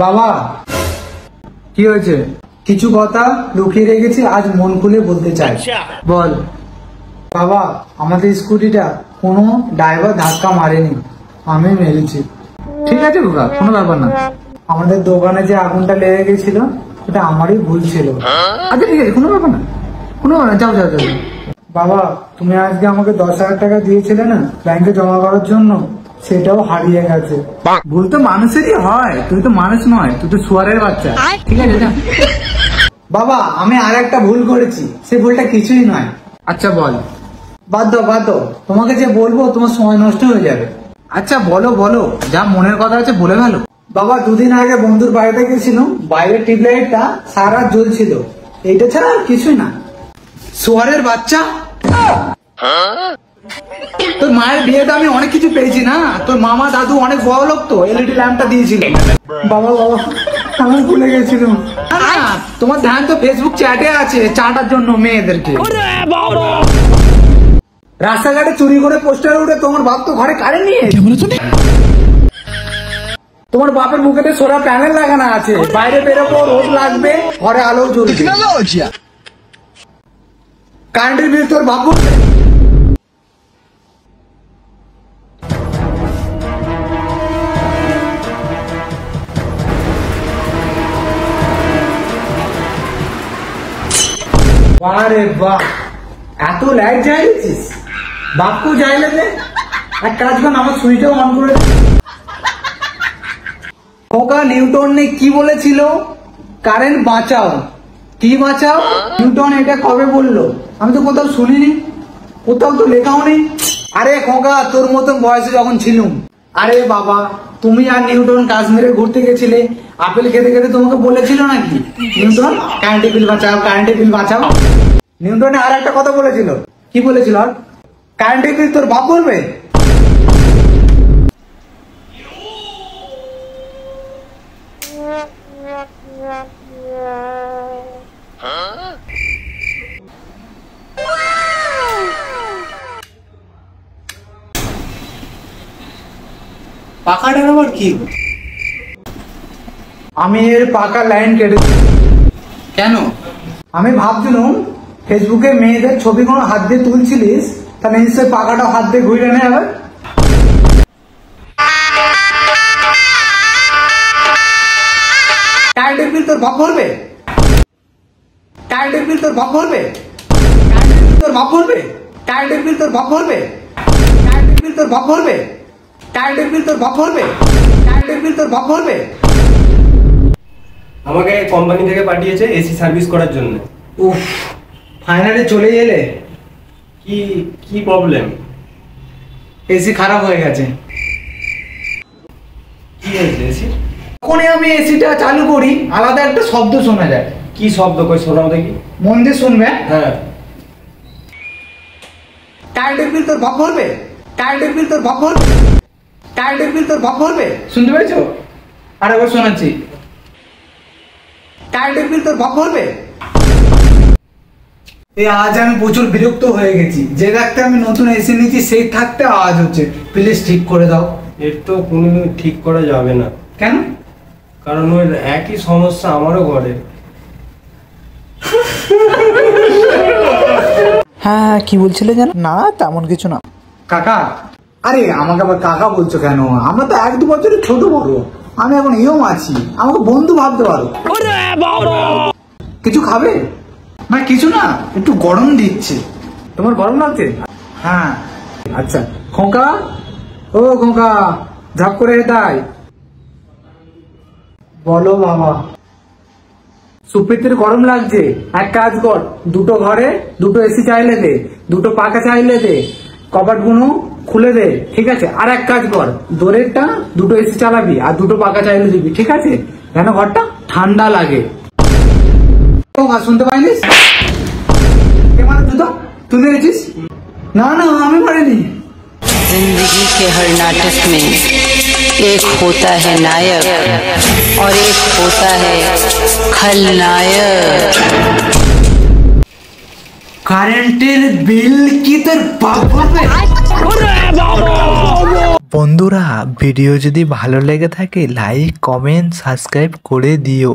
বাবা কি হয়েছে? কিছু কথা লুকিয়ে রেখেছি, আজ মন খুলে বলতে চাই। বল। বাবা, আমাদের স্কুটিটা কোনো ড্রাইভার ধাক্কা মারেনি, আমি মেরেছি। ঠিক আছে বাবা, কোনো ব্যাপার না। আমাদের দোকানে যে আগুনটা লেগে গেছিল ওটা আমারই ভুল ছিল। আচ্ছা ঠিক আছে, কোনো ব্যাপার না, কোনো ব্যাপার না, যাও যাও যাও। বাবা, তুমি আজকে আমাকে 10,000 টাকা দিয়েছিলে না ব্যাংকে জমা করার জন্য, সেটাও হারিয়ে গেছে। ভুল তো মানুষেরই হয়, তুই তো মানুষ নয়, তুই তো শুয়ারের বাচ্চা। ঠিক আছে যা। বাবা, আমি আর একটা ভুল করেছি, সে ভুলটা কিছুই নয়। আচ্ছা বল। বাদ দাও বাদ দাও, তোমাকে যে বলবো তোমার সময় নষ্ট হয়ে যাবে। আচ্ছা বলো বলো, যা মনের কথা আছে বলে গেল। বাবা, দুদিন আগে বন্ধুর বাড়িতে গেছিলাম, বাইরের টিউবলাইটটা সারা রাত জ্বলছিল, এইটা ছাড়া আর কিছুই না। শুয়ারের বাচ্চা, তোর মায়ের বিয়েতে আমি অনেক কিছু পেয়েছি না, তোর মামা দাদু অনেক বড় লোক তো এলইডি ল্যাম্পটা দিয়েছিল। বাবা বাবা, আমি ভুলে গেছিলাম। তোমার ধ্যান তো ফেসবুক চ্যাটে আছে চাটার জন্য মেয়েদেরকে। রাস্তাঘাটে চুরি করে পোস্টার উঠে তোমার বাপ তো ঘরে কারেন্ট নিয়ে, তোমার বাপের মুখেতে সোলার প্যানেল লাগানো আছে, বাইরে বেরোবো রোদ লাগবে, ঘরে আলো জ্বলবে। কারেন্টের বিল তোর বাপ আরে বাহ, এত লাইট জ্বালিয়েছিস? বাপকেও জ্বাইলে দে, এক কাজ কর আমার সুইচটাও অন করে দে। খোকা, নিউটন নে কি বলেছিল? কারেন্ট বাঁচাও। কি বাঁচাও? নিউটন এটা কবে বললো? আমি তো কোথাও শুনিনি, কোথাও তো লেখাও নেই। আরে খোকা, তোর মতন বয়সে যখন ছিলুম। আরে বাবা, তুমি আর নিউটন কাশ্মীরে ঘুরতে গেছিলে, আপেল খেতে খেতে তোমাকে বলেছিল নাকি নিউটন কারেন্টের বিল বাঁচাও, কারেন্টের বিল বাঁচাও? নিউটনে আর একটা কথা বলেছিল, কি বলেছিল? কারেন্টের বিল তোর বাপ বলবে। পাকাটার আবার কি? আমি এর পাকা লাইন কেটে। কেন? আমি ভাবছিলাম ফেসবুকে মেয়েদের ছবি কোনো হাত দিয়ে তুলছিলিস, তাহলে নিশ্চয়ই পাকাটা হাত দিয়ে ঘুরে নে। আবার কারেন্টের বিল তোর বাপ ভরবে, কারেন্টের বিল তোর বাপ ভরবে, কারেন্টের বিল তোর বাপ ভরবে, কারেন্টের বিল তোর বাপ ভরবে, কারেন্টের বিল তোর বাপ ভরবে, কারেন্টের বিল তোর বাপ ভরবে, কারেন্টের বিল তোর বাপ ভরবে। আমাকে কোম্পানি থেকে পাঠিয়েছে এসি সার্ভিস করার জন্য। উফ, ফাইনালি চলে এলে। কি কি প্রবলেম? এসি খারাপ হয়ে গেছে। কি হয়েছে এসি? যখনই আমি এসিটা চালু করি আলাদা একটা শব্দ শোনা যায়। কি শব্দ? কই শোনাও দেখি। মন দিয়ে শুনবে। হ্যাঁ। কারেন্টের বিল তোর বাপ ভরবে, কারেন্টের বিল তোর বাপ ভরবে, কারেন্টের বিল তোর বাপ ভরবে। শুনতে পেয়েছো? আর একবার শোনাচ্ছি, কারেন্টের বিল তোর বাপ ভরবে। এই আজ আমি প্রচুর বিরক্ত হয়ে গেছি, যে থাকতে আমি নতুন এসি নিয়েছি সেই থাকতে আওয়াজ হচ্ছে। প্লিজ ঠিক করে দাও। এর তো কোনোদিন ঠিক করা যাবে না। কেন? কারণ ওর একই সমস্যা আমারও ঘরে। হ্যাঁ কি বলছিলে যেন? না তেমন কিছু না। কাকা, আরে আমাকে আবার কাকা বলছো কেন? আমরা তো 1-2 বছরের ছোট বড়, আমি এখন ইয়ং আছি, আমাকে বন্ধু ভাবতে পারো। কিছু খাবে? না কিছু না, একটু গরম দিচ্ছে। তোমার গরম লাগছে? হ্যাঁ আচ্ছা। খোকা, ও খোকা, ঝাপ করে তাই বলো। বাবা, সুপ্রীতির গরম লাগছে, এক কাজ কর, দুটো ঘরে দুটো এসি চাইলে দে, দুটো পাখা চাইলে দে, কবাট গুলো খুলে দে। ঠিক আছে? আর এক কাজ কর, দোরেরটা দুটো এসি চালাবি আর দুটো পাখা চাইলে দিবি। ঠিক আছে? যেন ঘরটা ঠান্ডা লাগে। শুনতে পাইনিস? জুতো তুই মেরেছিস? না না, আমি মারিনি। जिंदगी के हर नाटक में एक होता है नायक और एक होता है खलनायक। কারেন্টের বিল কি তোর বাপ ভরবে? বন্ধুরা ভিডিও যদি ভালো লেগে থাকে লাইক কমেন্ট সাবস্ক্রাইব করে দিও।